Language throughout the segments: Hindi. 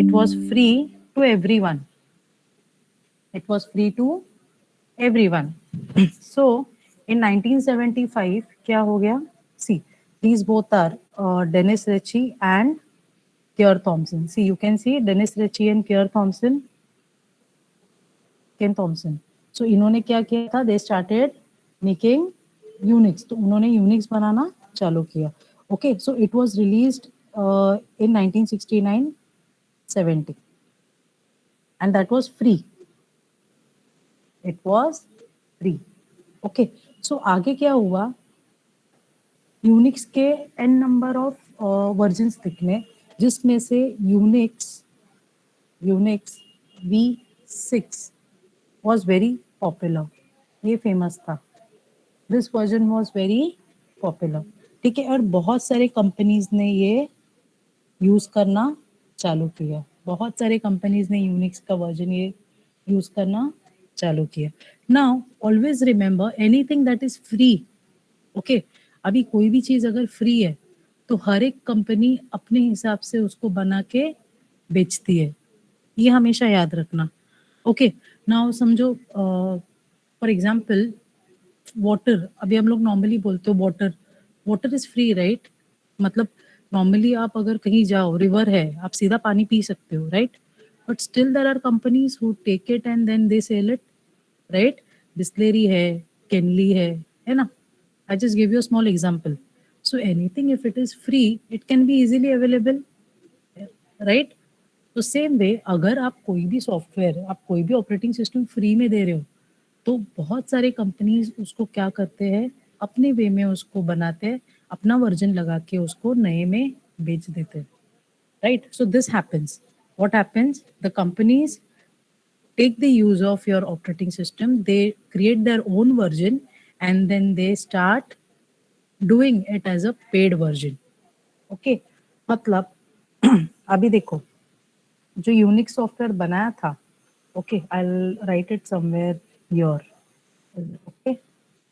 It was free to everyone. It was free to everyone. So in 1975 क्या हो गया? See, these both are Dennis Ritchie and Keir Thompson. See, you can see Dennis Ritchie and Keir Thompson. Ken Thompson. So इन्होंने क्या किया था? They started making Unix. तो उन्होंने Unix बनाना चालू किया. Okay, so it was released in 1969-70, and that was free. It was free. Okay, so आगे क्या हुआ? यूनिक्स के n नंबर ऑफ वर्जन्स दिखने, जिसमें से Unix V6 was very popular. ये फेमस था. This version was very popular. ठीक है, और बहुत सारे कंपनीज ने ये यूज करना चालू किया. बहुत सारे कंपनीज ने यूनिक्स का वर्जन ये यूज करना चालू किया. Now always remember anything that is free. Okay, अभी कोई भी चीज अगर फ्री है तो हर एक कंपनी अपने हिसाब से उसको बना के बेचती है. ये हमेशा याद रखना. ओके, नाउ समझो फॉर एग्जांपल वाटर. अभी हम लोग नॉर्मली बोलते हो वाटर इज फ्री, राइट? मतलब नॉर्मली आप अगर कहीं जाओ, रिवर है, आप सीधा पानी पी सकते हो, right? But still there are companies who take it and then they sell it, right? Bisleri है, केनली है ना? I just give you a small example. So anything, if it is free, it can be easily available, right? तो सेम वे अगर आप कोई भी सॉफ्टवेयर, आप कोई भी ऑपरेटिंग सिस्टम फ्री में दे रहे हो, तो बहुत सारे कंपनीज उसको क्या करते हैं, अपने वे में उसको बनाते हैं, अपना वर्जन लगा के उसको नए में बेच देते हैं, right? So this happens. What happens? The companies take the use of your operating system, they create their own version, and then they start doing it as a paid version. Okay, मतलब अभी देखो, जो यूनिक्स सॉफ्टवेयर बनाया था, okay, I will write it somewhere here. Okay,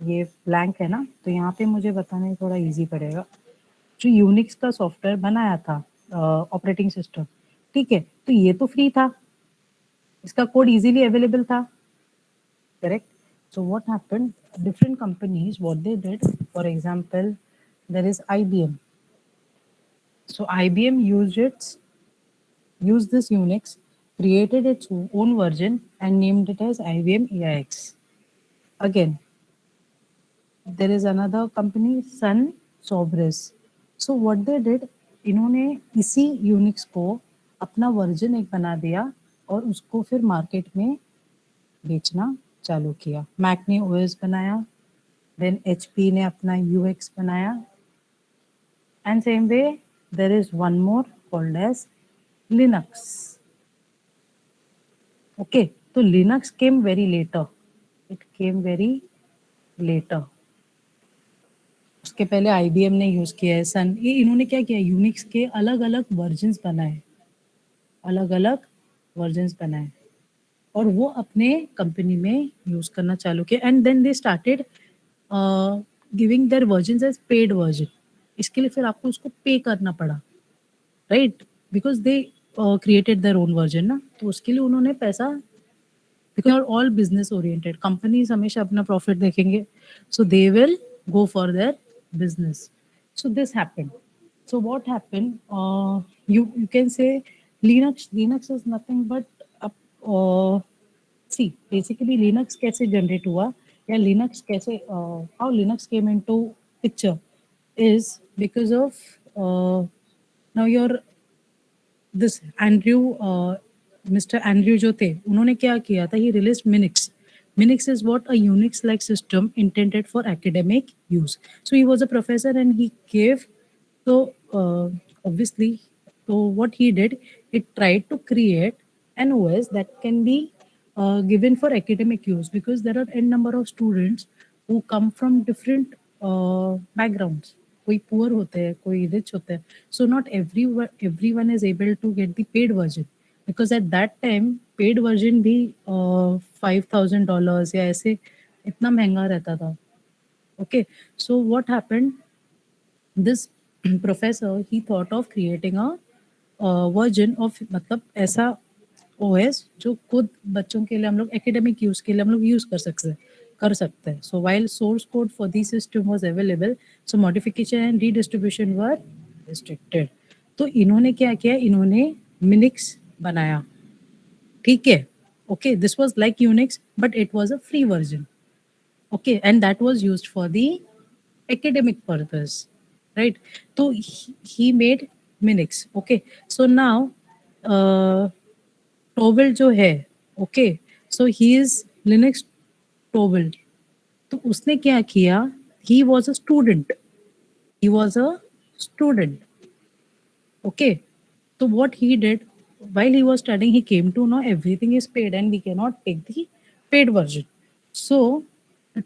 ये ब्लैंक है ना, तो यहाँ पे मुझे बताने थोड़ा इजी पड़ेगा. जो यूनिक्स का सॉफ्टवेयर बनाया था, ऑपरेटिंग सिस्टम, ठीक है, तो ये तो फ्री था, इसका कोड इजीली अवेलेबल था, correct? So what happened? Different companies, what they did, for example, there is IBM. So IBM used this Unix, created its own version, and named it as IBM AIX. Again, there is another company, Sun Sobris. So what they did, इन्होंने इसी यूनिक्स को अपना वर्जन एक बना दिया और उसको फिर मार्केट में बेचना चालू किया. मैक ने ओएस बनाया, देन एचपी ने अपना यूएक्स बनाया, and same way there is one more called as Linux. Okay, तो Linux came very later. It came very later. उसके पहले आईबीएम ने यूज किया है, सन. ये इन्होंने क्या किया, यूनिक्स के अलग अलग वर्जन्स बनाए, अलग अलग वर्जन्स बनाए, और वो अपने कंपनी में यूज करना चालू किया. And then they started giving their versions as paid version. इसके लिए फिर आपको उसको पे करना पड़ा, right? Because they created their own version ना, तो उसके लिए उन्होंने पैसा, because are all business oriented companies, हमेशा अपना प्रॉफिट देखेंगे, so they will go for their business. So this happened. So what happened? You can say Linux is nothing but see, basically Linux कैसे generate हुआ, या Linux कैसे how Linux came into picture is because of now your this Andrew Mr. Andrew जो थे, उन्होंने क्या किया था, he released Minix. Minix is what? A Unix-like system intended for academic use. So he was a professor and he gave, so obviously, so what he did, he tried to create an OS that can be given for academic use, because there are n number of students who come from different backgrounds. कोई पुअर होते हैं, कोई रिच होते हैं. So not everyone is able to get the paid version, because at that time paid version भी $5,000 या ऐसे इतना महंगा रहता था. Okay, so what happened, this professor, he thought of creating a version of मतलब ऐसा ओएस जो खुद बच्चों के लिए हम लोग एकेडमिक यूज के लिए हम लोग यूज कर सकते हैं. So while source code for the system was available, so modification and redistribution were restricted. तो इन्होंने क्या किया, इन्होंने मिनिक्स बनाया. ठीक है, okay, this was like Unix but it was a free version. Okay, and that was used for the academic purpose, right? So he made Minix. Okay, so now Torvald जो है, okay, so he is Linux Torvald. तो उसने क्या किया, he was a student, he was a student. Okay, so what he did while he was studying, he came to know everything is paid and we cannot take the paid version. So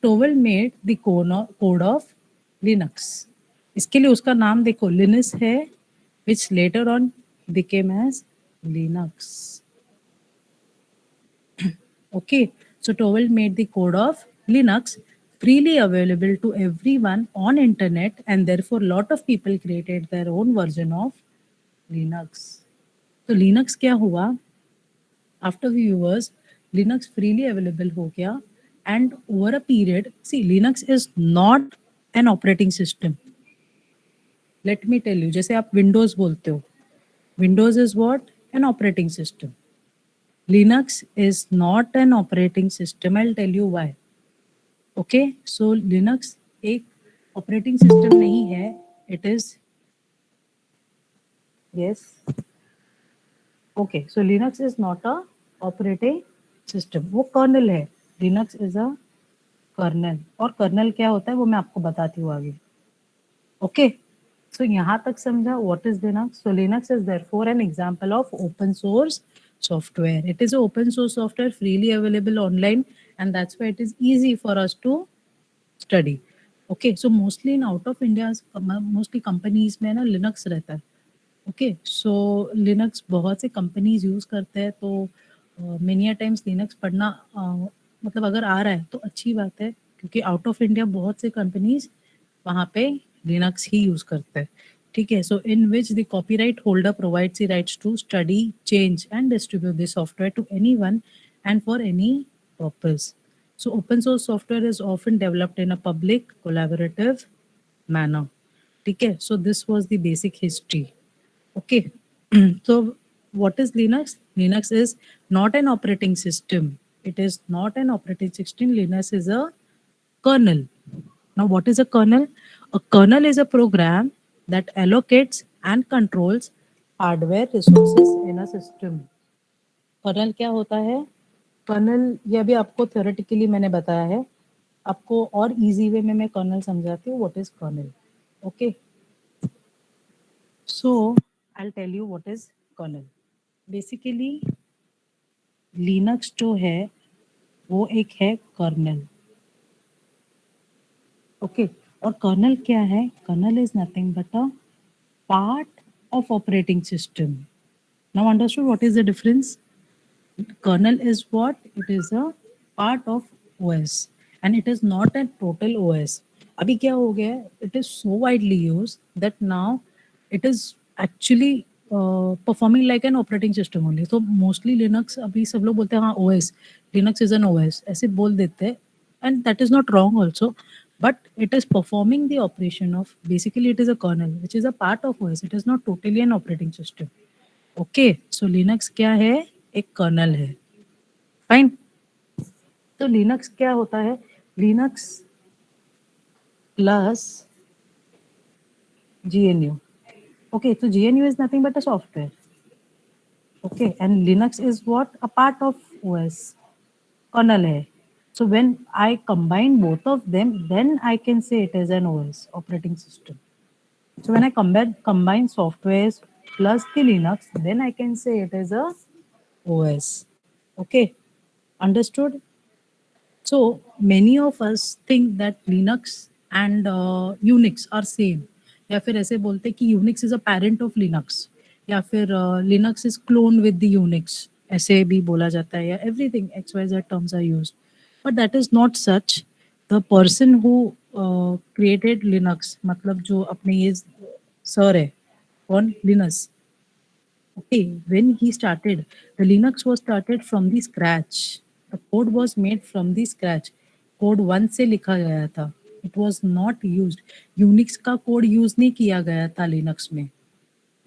Towel made the code of Linux. इसके लिए उसका नाम देखो Linux है, which later on became as Linux. Okay, so Towel made the code of Linux freely available to everyone on internet, and therefore lot of people created their own version of Linux. तो लिनक्स क्या हुआ, after few years Linux freely available हो गया. And over a period, see Linux is not an operating system. Let me tell you, जैसे आप विंडोज बोलते हो, Windows is what, an operating system. Linux is not an operating system. I will tell you why. Okay, so Linux एक ऑपरेटिंग सिस्टम नहीं है. It is, yes, okay, so Linux is not a operating system, वो कर्नल है. Linux is a kernel. और कर्नल क्या होता है वो मैं आपको बताती हूँ आगे. ओके, सो यहाँ तक समझा what is Linux. So Linux is therefore an example of open source software. It is an open source software freely available online, and that's why it is easy for us to study. Okay, so mostly in out of India, mostly companies में ना लिनक्स रहता है. ओके, सो लिनक्स बहुत से कंपनीज यूज़ करते हैं. तो मेनी टाइम्स लिनक्स पढ़ना मतलब अगर आ रहा है तो अच्छी बात है, क्योंकि आउट ऑफ इंडिया बहुत से कंपनीज वहाँ पे लिनक्स ही यूज़ करते हैं. ठीक है, so in which the copyright holder provides the rights to study, change and distribute the software to anyone and for any purpose. So open source software is often developed in a public collaborative manner. ठीक है, so this was the basic history. Okay, so what is Linux? Linux is not an operating system. It is not an operating system. Linux is a kernel. Now, what is a kernel? A kernel is a program that allocates and controls hardware resources in a system. Kernel क्या होता है? कर्नल, ये अभी आपको थ्योरेटिकली मैंने बताया है. आपको और इजी वे में मैं कर्नल समझाती हूँ. What is kernel? Okay, so I will tell you what is kernel. Basically Linux जो है वो एक है कर्नल. ओके, और कर्नल क्या है? Kernel is nothing but a part of operating system. Now understood what is the difference? Kernel is what? It is a part of OS and it is not a total OS. अभी क्या हो गया है? It is so widely used that now it is actually performing like an operating system only. So mostly Linux, अभी सब लोग बोलते हैं हाँ OS, Linux is an OS, ऐसे बोल देते हैं, and that is not wrong also, but it is performing the operation of, basically it is a kernel which is a part of OS. It is not totally an operating system. Okay, so Linux क्या है? एक कर्नल है. फाइन. तो लिनक्स क्या होता है? Linux plus GNU. ओके, तो GNU is nothing but a software. Okay, and Linux is what? A part of OS. Kernel है. So when I combine both of them, then I can say it is an OS, operating system. So when I combine softwares plus the Linux, then I can say it is a OS. Okay, understood? So many of us think that Linux and Unix are same. या फिर ऐसे बोलते कि Unix is a parent of Linux, या फिर Linux is clone with the Unix, ऐसे भी बोला जाता है, या everything XYZ terms are used. But that is not such. The person who created Linux, मतलब जो अपने ये सर है, कौन? Linus. Okay, when he started, the Linux was started from the scratch. The code was made from the scratch. Code 1 से लिखा गया था. It was not used. Unix का कोड यूज नहीं किया गया था लिनक्स में.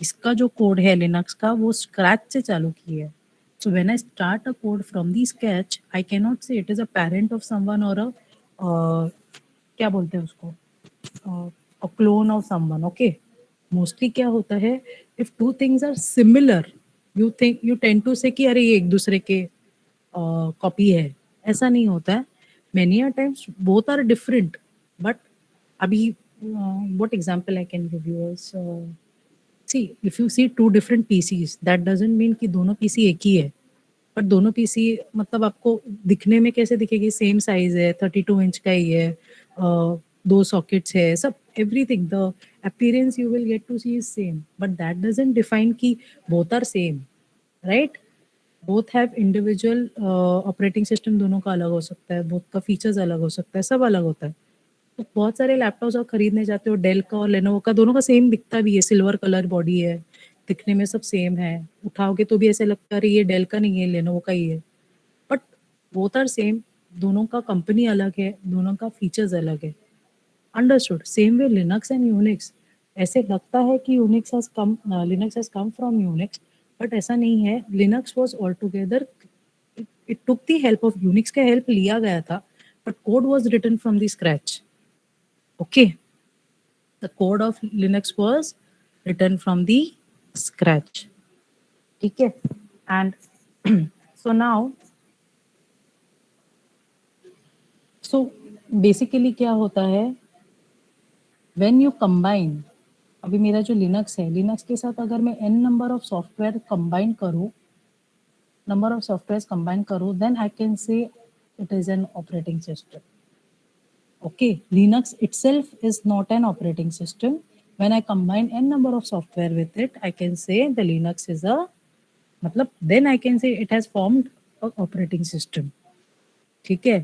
इसका जो कोड है लिनक्स का वो स्क्रैच से चालू किया है. So when I start a code from the sketch, I cannot say it is a parent of someone or a क्या बोलते हैं उसको, a clone of someone. Okay, mostly क्या होता है, if two things are similar, you tend to say कि अरे ये एक दूसरे के कॉपी है. ऐसा नहीं होता है. Many a times both are different, but अभी what example I can give you is see, if you see two different PCs, that doesn't mean कि दोनों पीसी एक ही है. पर दोनों पीसी मतलब आपको दिखने में कैसे दिखेगी, सेम साइज है, 32 इंच का ही है, दो सॉकेट्स है, सब everything, the appearance you will get to see is same, but that doesn't define कि both are same, right. Both have individual operating system, दोनों का अलग हो सकता है, बोथ का फीचर्स अलग हो सकता है, सब अलग होता है. तो बहुत सारे लैपटॉप्स आप खरीदने जाते हो, डेल का और लेनोवो का, दोनों का सेम दिखता भी है, सिल्वर कलर बॉडी है, दिखने में सब सेम है, उठाओगे तो भी ऐसे लगता है ये डेल का नहीं है, लेनोवो का ही है, बट बोथ आर सेम. दोनों का कंपनी अलग है, दोनों का फीचर्स अलग है. Understood. Same way Linux and Unix. ऐसे लगता है कि Unix has come, Linux has come from Unix, but ऐसा नहीं है. Linux was all together, it took the help of Unix का हेल्प लिया गया था, but code was written from the scratch. Okay, the code of Linux was written from the scratch. ठीक है. And so now, so basically क्या होता है, when you combine, अभी मेरा जो लिनक्स है, लिनक्स के साथ अगर मैं n number of software combine करूँ, नंबर ऑफ सॉफ्टवेयर कंबाइन करूँ, then I can say it is an operating system. Okay, Linux itself is not an operating system. When I combine n number of software with it, I can say the Linux is a, मतलब then I can say it has formed a operating system. ठीक है.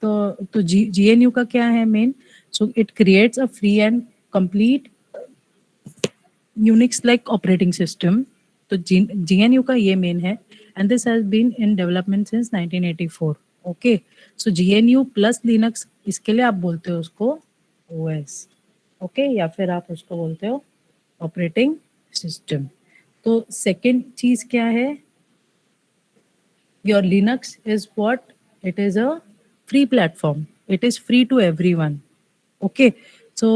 तो GNU का क्या है main, so it creates a free and complete Unix like operating system. तो GNU का ये मेन है, and this has been in development since 1984. Okay, so GNU plus Linux, इसके लिए आप बोलते हो उसको OS. ओके, या फिर आप उसको बोलते हो ऑपरेटिंग सिस्टम. तो सेकंड चीज क्या है, your Linux is what, it is a free platform, it is free to everyone. Okay, so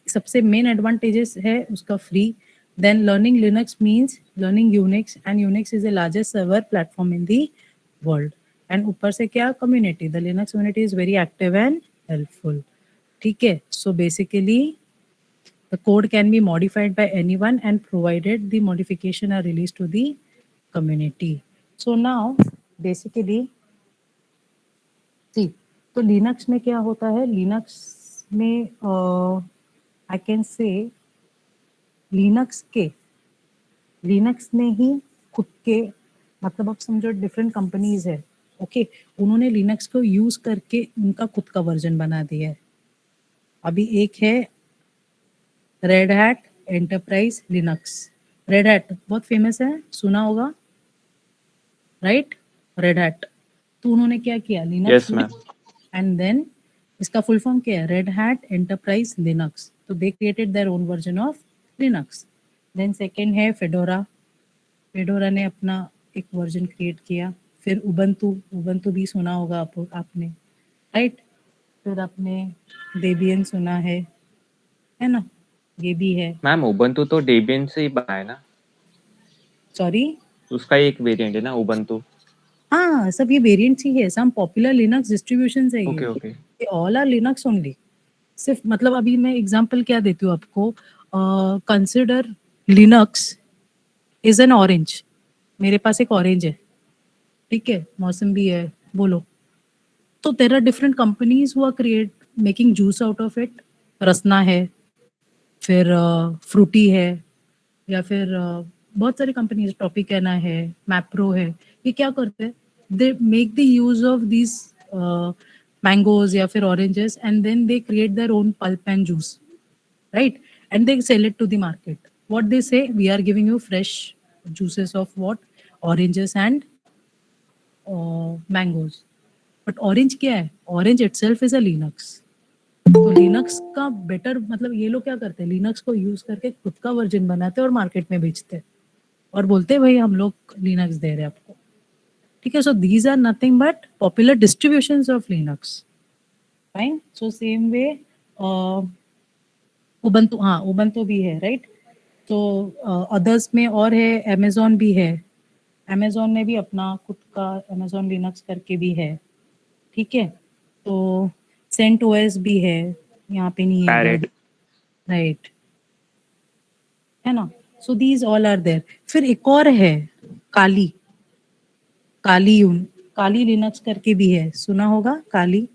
सबसे मेन एडवांटेजेस है उसका free. Then learning Linux means learning Unix, and Unix is the largest server platform in the world. And ऊपर से क्या, community, the Linux community is very active and helpful. ठीक है. So basically the code can be modified by anyone and provided the modification are released to the community. So now basically see, तो लिनक्स में क्या होता है, लिनक्स में आई कैन से लिनक्स ने ही खुद के, मतलब आप समझो डिफरेंट कंपनीज है, ओके, उन्होंने लिनक्स को यूज करके उनका खुद का वर्जन बना दिया है. अभी एक है Red Hat Enterprise Linux. Red hat बहुत फेमस है, सुना होगा, राइट, रेड हैट. तो उन्होंने क्या किया, लिनक्स एंड देन इसका फुल फॉर्म क्या है, रेड हैट एंटरप्राइज लिनक्स. तो they created their own version of Linux. Then second है फेडोरा. फेडोरा ने अपना एक वर्जन क्रिएट किया. फिर उबंतु भी सुना होगा आपने, राइट. फिर आपने डेबियन सुना है ना, ये भी है. मैम उबंतु तो डेबियन से ही बना है ना? सॉरी, उसका एक वेरिएंट है ना उबंतु. हाँ, सब ये वेरिएंट्स ही है, सम पॉपुलर लिनक्स डिस्ट्रीब्यूशंस है ये. Okay. All are Linux only. सिर्फ मतलब अभी मैं एग्जांपल क्या देती हूँ आपको, consider Linux is an orange. मेरे पास एक ऑरेंज है, ठीक है, मौसम भी है, बोलो. तो there are different companies who are create making juice out of it. Rasna है, फिर फ्रूटी है, या फिर बहुत सारी कंपनीज, टॉपिकैना है, मैप्रो है. ये क्या करते हैं, they make the use of this mangoes या फिर oranges, and then they create their own pulp and juice, right, and they sell it to the market. what they say, we are giving you fresh juices of what, oranges and mangoes. But orange क्या है? Orange itself is a Linux. तो लिनक्स का बेटर मतलब ये लोग क्या करते हैं, लिनक्स को यूज करके खुद का वर्जन बनाते हैं और मार्केट में बेचते हैं और बोलते हैं भाई हम लोग लिनक्स दे रहे हैं आपको, ठीक है. So these are nothing but popular distributions of Linux, fine. So same way Ubuntu, हाँ उबंटू भी है, राइट. तो अदर्स में और है, अमेजोन भी है. अमेजोन ने भी अपना खुद का अमेजोन लिनक्स करके भी है, ठीक है. तो सेंट ओएस भी है, यहाँ पे नहीं है पैरेट. अगर, राइट, है ना. So these all are there. फिर एक और है काली, काली लिनक्स करके भी है, सुना होगा Kali.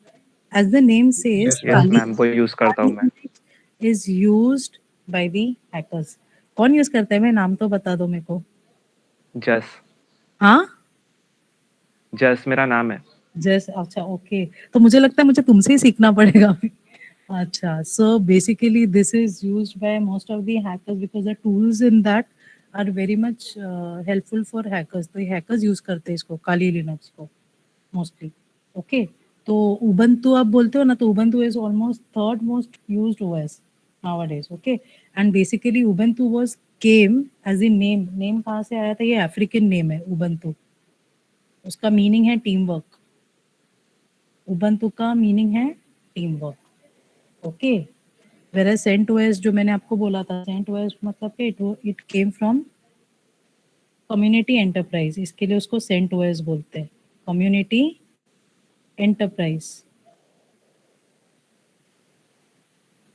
As the name says, yes ma'am, वो यूज करता हूँ मैं. Is used by the hackers. कौन यूज करता है, मैं नाम तो बता दो मेरे को. जस. हाँ, जस मेरा नाम है. जैस, अच्छा ओके. तो मुझे लगता है मुझे तुमसे ही सीखना पड़ेगा. अच्छा, so basically this is used by most of the hackers because the tools in that are very much helpful for hackers. तो हैकर्स यूज करते हैं इसको, काली लिनक्स को मोस्टली. ओके. तो उबंटू आप बोलते हो ना, तो Ubuntu is almost third most used OS nowadays. Okay. And basically ubuntu was came as a name कहाँ से आया था, ये अफ्रीकन नेम है ubuntu. उसका मीनिंग है टीम वर्क. ubuntu का मीनिंग है team work. Okay. whereas CentOS जो मैंने आपको बोला था, CentOS मतलब कि it came from community enterprise, इसके लिए उसको CentOS बोलते हैं, कम्युनिटी एंटरप्राइज,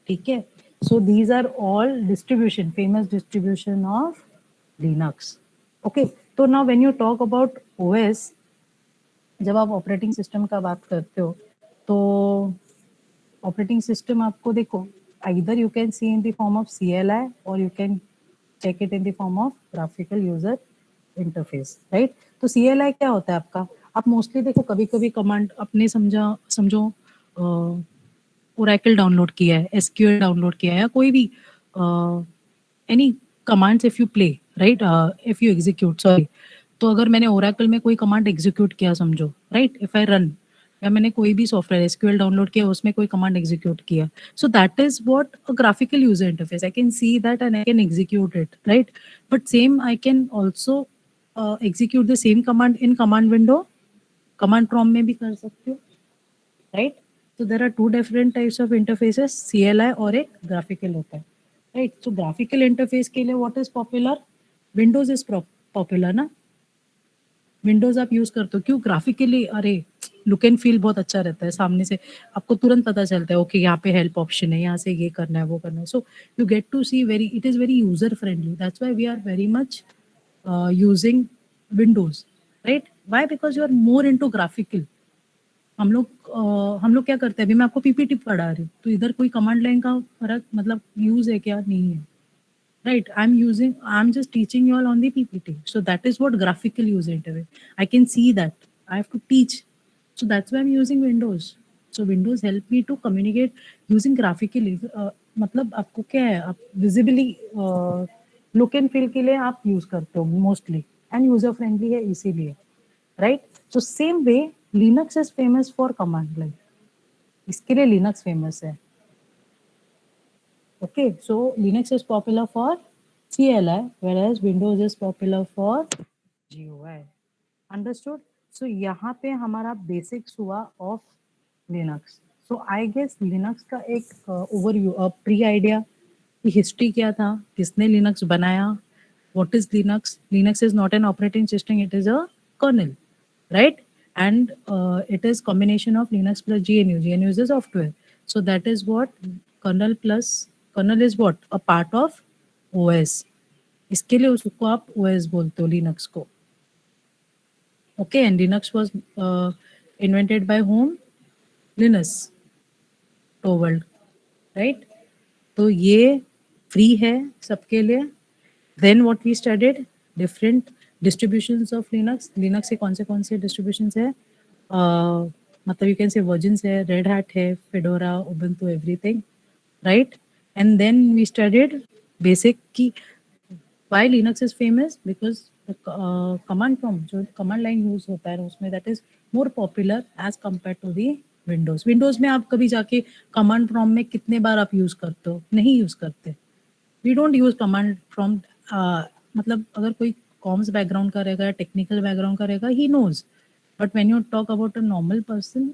ठीक है. So these are all distribution, famous distribution of Linux. Okay. तो now when you talk about OS, जब आप ऑपरेटिंग सिस्टम का बात करते हो, तो ऑपरेटिंग सिस्टम आपको देखो, either you can see in the form of CLI or you can check it in the form of graphical user interface, right. तो CLI क्या होता है आपका, आप मोस्टली देखो कभी कभी कमांड अपने समझो ओरेकल डाउनलोड किया है, SQL डाउनलोड किया है, या कोई भी any commands if you play, right, if you execute, sorry. तो अगर मैंने ओरेकल में कोई कमांड एग्जीक्यूट किया समझो, राइट, इफ आई रन, या मैंने कोई भी सॉफ्टवेयर SQL डाउनलोड किया, उसमें कोई कमांड एग्जीक्यूट किया, सो that is what a graphical user interface. I can see that and I can execute it, right. But same I can also execute the same command in command window, command prompt में भी कर सकते हो, right. So there are two different types of interfaces, CLI और एक graphical होता है, right. So graphical interface के लिए what is popular, Windows is popular ना. Windows आप यूज करते हो क्यों, ग्राफिकली, अरे लुक एंड फील बहुत अच्छा रहता है, सामने से आपको तुरंत पता चलता है, ओके यहाँ पे हेल्प ऑप्शन है, यहाँ से ये करना है वो करना है. So you get to see very, it is very user friendly. That's why we are very much using Windows, right. Why, because you are more into graphical. हम लोग क्या करते हैं, अभी मैं आपको पीपीटी पढ़ा रही हूँ, तो इधर कोई कमांड लाइन का फर्क मतलब यूज है क्या, नहीं है, right. I am just teaching you all on the PPT. So that is what graphical user interface. I can see that, I have to teach. So that's why I am using Windows. So Windows help me to communicate using graphically. मतलब आपको क्या है, आप विजिबली लुक एंड फील के लिए आप यूज करते हो मोस्टली, एंड यूजर फ्रेंडली है इसीलिए, right. So same way Linux is famous for command line, इसके लिए Linux famous है. Okay, so Linux is popular for CLI whereas Windows is popular for GUI. Understood? So यहाँ पे हमारा basics हुआ of Linux. So I guess Linux का एक overview, pre idea कि history क्या था, किसने Linux बनाया, what is Linux. Linux is not an operating system, it is a kernel, right. And it is combination of Linux plus GNU. GNU is a software, so that is what kernel plus, kernel is what, a part of OS. इसके लिए उसको आप OS बोलते हो Linux को. Okay, and Linux was invented by whom? Linus Torvald, right. तो ये फ्री है सबके लिए. Then what we studied, different distributions of Linux. Linux से कौन से distributions है, मतलब you can say versions है, Red Hat है, Fedora, Ubuntu, everything, right. And then we studied basic की Why Linux is famous? Because the command prompt, जो command line use होता है उसमें, that is more popular as compared to the Windows. Windows में आप कभी जाके command prompt में कितने बार आप use करते हो? नहीं use करते. We don't use command prompt. मतलब अगर कोई comms background का रहेगा या technical background का रहेगा, he knows. But when you talk about a normal person,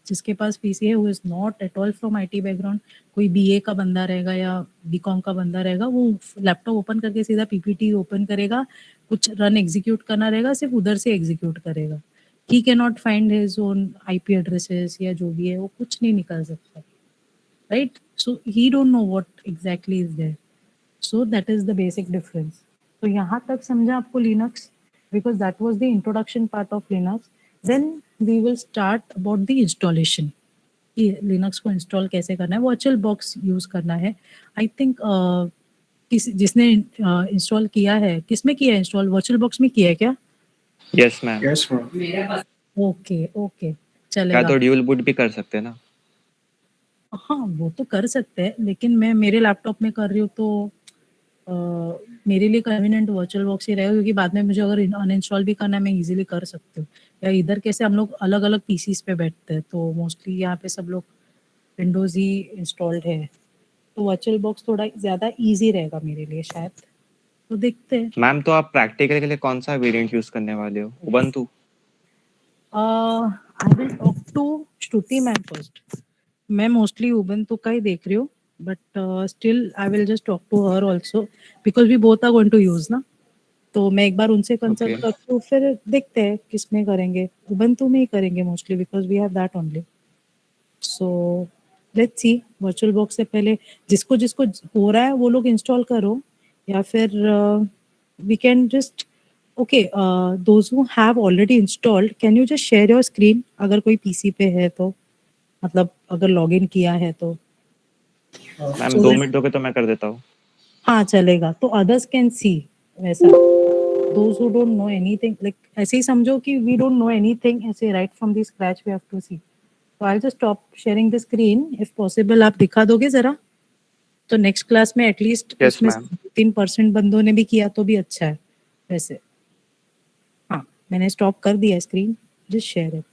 जिसके पास पीसी है, who is not at all from IT background, कोई बीए का बंदा रहेगा या बीकॉम का बंदा रहेगा, वो लैपटॉप ओपन करके सीधा पीपीटी ओपन करेगा, कुछ रन एग्जीक्यूट करना रहेगा, सिर्फ उधर से एग्जीक्यूट करेगा. He can not find his own IP addresses या जो भी है, वो कुछ नहीं निकाल सकता, right? So he don't know what exactly is there. So that is the basic difference. तो यहाँ तक समझा आपको Linux, because that was the introduction part of Linux. Then we will start about the installation. कि लिनक्स को इंस्टॉल कैसे करना है, वर्चुअल बॉक्स यूज करना है. आई थिंक जिसने इंस्टॉल किया है, किसमें किया है इंस्टॉल? वर्चुअल बॉक्स में किया है क्या? Yes ma'am. Yes ma'am. Okay okay, क्या चलेगा. तो ड्यूल बूट भी कर सकते हैं ना? हाँ, वो तो कर सकते हैं, लेकिन मैं मेरे लैपटॉप में कर रही हूँ तो मेरे लिए कन्वीनियंट वर्चुअल बॉक्स ही रहेगा, क्योंकि बाद में मुझे अगर अनइंस्टॉल भी करना है, मैं इजीली कर सकती हूँ. या इधर कैसे हम लोग अलग अलग पीसीज पे बैठते हैं, तो मोस्टली यहाँ पे सब लोग विंडोज ही इंस्टॉल्ड है, तो वर्चुअल बॉक्स थोड़ा ज़्यादा इजी रहेगा मेरे लिए शायद. तो देखते हैं. मैम तो आप प्रैक्टिकल के लिए कौन सा वेरिएंट यूज करने वाले हो? Ubuntu? I will talk to Shruti ma'am first. मैं मोस्टली उबंटू का ही देख रही हूँ, but still I will just talk to her also, because we both are going to use ना. तो मैं एक बार उनसे कंसल्ट Okay. करती हूँ, फिर देखते हैं किस में करेंगे. उबंटू में ही करेंगे mostly, because we have that only. So let's see. Virtual box से पहले जिसको जिसको हो रहा है वो लोग इंस्टॉल करो, या फिर we can just okay, those who have already installed, can you just share your screen अगर कोई पीसी पे है तो, मतलब अगर लॉगिन किया है तो. मैम So 2 that- मिनट दोगे तो मैं कर देता हूँ. हाँ चलेगा, तो अदर्स कैन सी. वैसा those who don't know anything, like ऐसे ही समझो कि we don't know anything, ऐसे right from the scratch we have to see. So I'll just stop sharing the screen. If possible आप दिखा दोगे जरा, तो नेक्स्ट क्लास में एटलीस्ट Yes, उसमें ma'am. 3% बंदों ने भी किया तो भी अच्छा है वैसे. हाँ, मैंने स्टॉप कर दिया screen, just share it.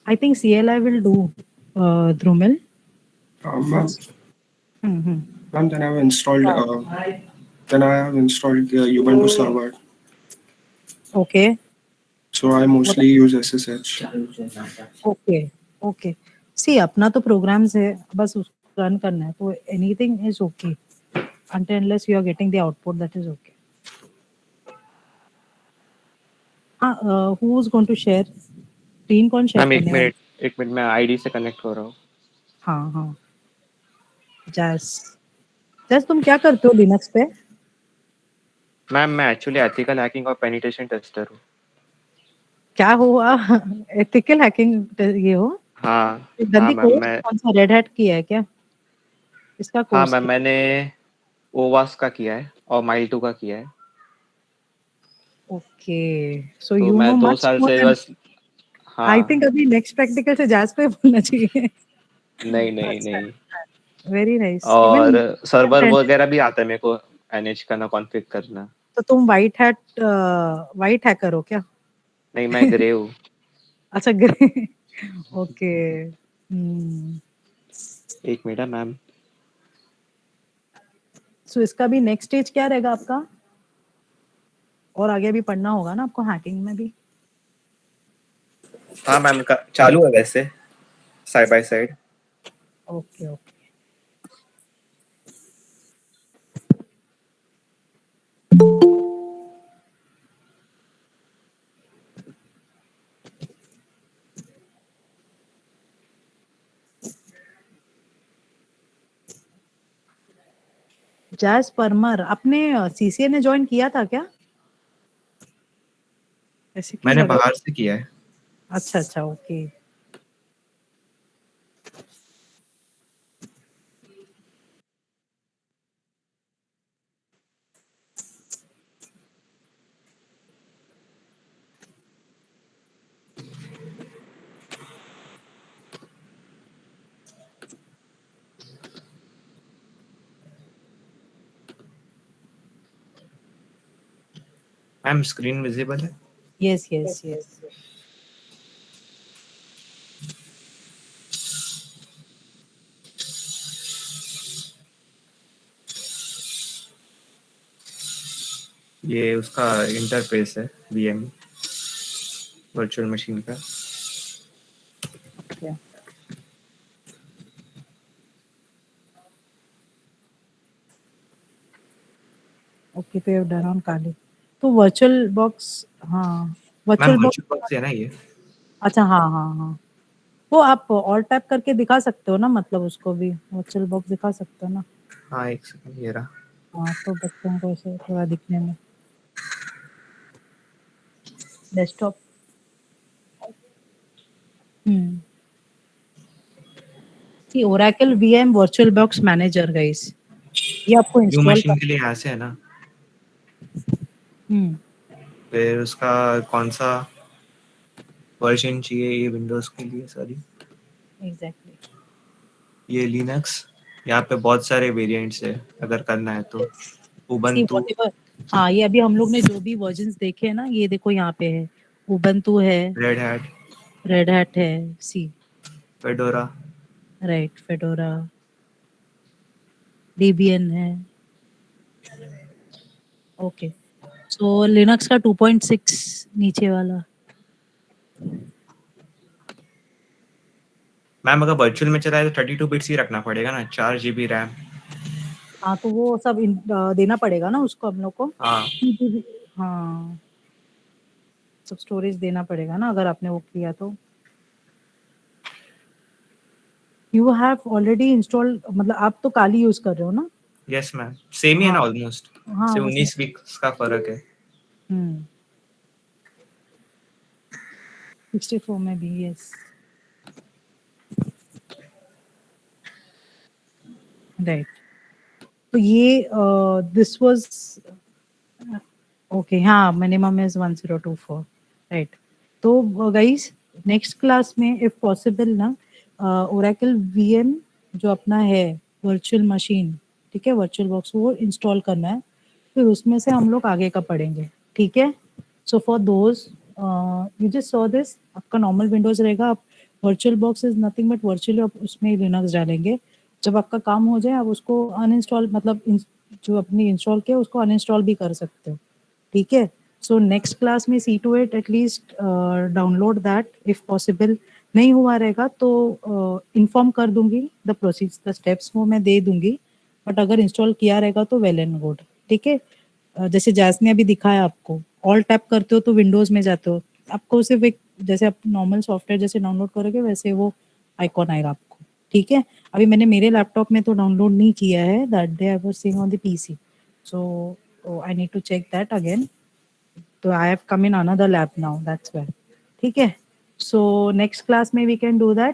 I think CLI will do, Drumel. Ma'am, Mm-hmm. ma'am, then I have installed. Then I have installed the Ubuntu server. Okay. So I mostly use SSH. Okay. Okay. See, अपना तो प्रोग्राम्स है, बस उसको रन करना है, तो anything is okay until unless you are getting the output, that is okay. हाँ, who is going to share? Screen कौन शेयर मैम करने वाला? 1 मिनट मैं आईडी से कनेक्ट हो रहा हूँ. हाँ हाँ. जैस जैस तुम क्या करते हो लिनक्स पे? मैम मैं एक्चुअली एथिकल हैकिंग और पेनिट्रेशन टेस्टर हूँ. क्या हुआ? एथिकल हैकिंग ये हो? हाँ. ये हाँ गंदी मैम कोर्स मैं कौन सा रेड हैट किया है क्या? इसका हाँ कोर्स मैम मैंने ओवास का किया है और माइल 2 का किया है. ओके. सो तो यू नो मैं 2 मच साल मोर से देन. बस. आई हाँ. थिंक अभी नेक्स्ट प्रैक्टिकल से जैस पे बोलना चाहिए. नहीं नहीं अच्छा, नहीं. Very nice. और इवन सर्वर वगैरह भी आता है मेरे को मैनेज करना, कॉन्फ़िग करना. तो तुम वाइट हैकर हो क्या? नहीं मैं ग्रे हूँ. अच्छा, ग्रे. ओके. हम्म. 1 मिनट मैम. सो इसका भी नेक्स्ट स्टेज क्या रहेगा आपका? और आगे भी पढ़ना होगा ना आपको हैकिंग में भी. हाँ मैम चालू है वैसे side by side. Okay okay. जैस परमर आपने सीसीए में ज्वाइन किया था क्या? ऐसे क्यों मैंने लग रहा है? बाहर से किया है. अच्छा अच्छा, ओके. मैम स्क्रीन विजिबल है? Yes, yes, yes. ये उसका इंटरफेस है VM वर्चुअल मशीन का। Okay. Okay, तो you've done on Kali. तो वर्चुअल बॉक्स, हाँ ma'am virtual box, virtual box है ना ये? अच्छा हाँ हाँ हाँ, वो आप ऑल टैप करके दिखा सकते हो ना, मतलब उसको भी वर्चुअल बॉक्स दिखा सकते हो ना। हाँ एक सेकंड, ये रहा। हाँ तो बच्चों को ऐसे थोड़ा दिखने में। Desktop, see Oracle VM virtual box manager guys, ये आपको न्यू इंस्टॉल मशीन के लिए यहाँ से है ना? फिर उसका कौन सा वर्जन चाहिए ये विंडोज के लिए? Sorry, exactly. ये लिनक्स, यहाँ पे बहुत सारे वेरिएंट्स है अगर करना है तो। सी उबंटू, व्हाटएवर, हाँ ये अभी हम लोग ने जो भी वर्जन्स देखे हैं ना, ये देखो यहाँ पे है, उबंटू है, रेड हैट, रेड हैट है, सी फेडोरा, राइट, फेडोरा, डेबियन है। ओके, सो लिनक्स का 2.6 नीचे वाला। मैम अगर वर्चुअल में चलाए तो 32 बिट्स ही रखना पड़ेगा ना, 4 GB रैम। हाँ तो वो सब देना पड़ेगा ना उसको हम लोग को। हाँ हाँ सब स्टोरेज देना पड़ेगा ना अगर आपने वो किया तो। यू हैव ऑलरेडी इंस्टॉल्ड, मतलब आप तो काली यूज कर रहे हो ना? यस मैम, सेम ही है ना हाँ ऑलमोस्ट, हाँ से वो 19 वीक्स का फर्क है। 64 में भी, यस राइट। तो ये दिस वाज ओके, हाँ मिनिमम इज 1024 राइट। तो गाइस नेक्स्ट क्लास में इफ पॉसिबल ना, ओरेकल VM जो अपना है वर्चुअल मशीन, ठीक है, वर्चुअल बॉक्स वो इंस्टॉल करना है, फिर उसमें से हम लोग आगे का पढ़ेंगे, ठीक है। So for those you just saw this, आपका नॉर्मल विंडोज रहेगा, आप virtual box is nothing but virtually आप उसमें लिनक्स डालेंगे। जब आपका काम हो जाए आप उसको अनइंस्टॉल, मतलब जो अपनी इंस्टॉल किया उसको अनइंस्टॉल भी कर सकते हो, ठीक है। सो नेक्स्ट क्लास में see to at at least download that if possible. नहीं हुआ रहेगा तो इन्फॉर्म कर दूंगी, द प्रोसीज द स्टेप्स वो मैं दे दूंगी, बट अगर इंस्टॉल किया रहेगा तो वेल एंड गुड, ठीक है। जैसे जैस ने अभी दिखाया आपको, ऑल टैप करते हो तो विंडोज में जाते हो, आपको सिर्फ एक, जैसे आप नॉर्मल सॉफ्टवेयर जैसे डाउनलोड करोगे वैसे वो आइकॉन आएगा आपको, ठीक है। अभी मैंने मेरे लैपटॉप में तो डाउनलोड नहीं किया है, that day I was seeing on the PC, so I need to check that again. तो I have come in another lab now, that's why, ठीक है। सो नेक्स्ट क्लास में वी कैन डू दैट।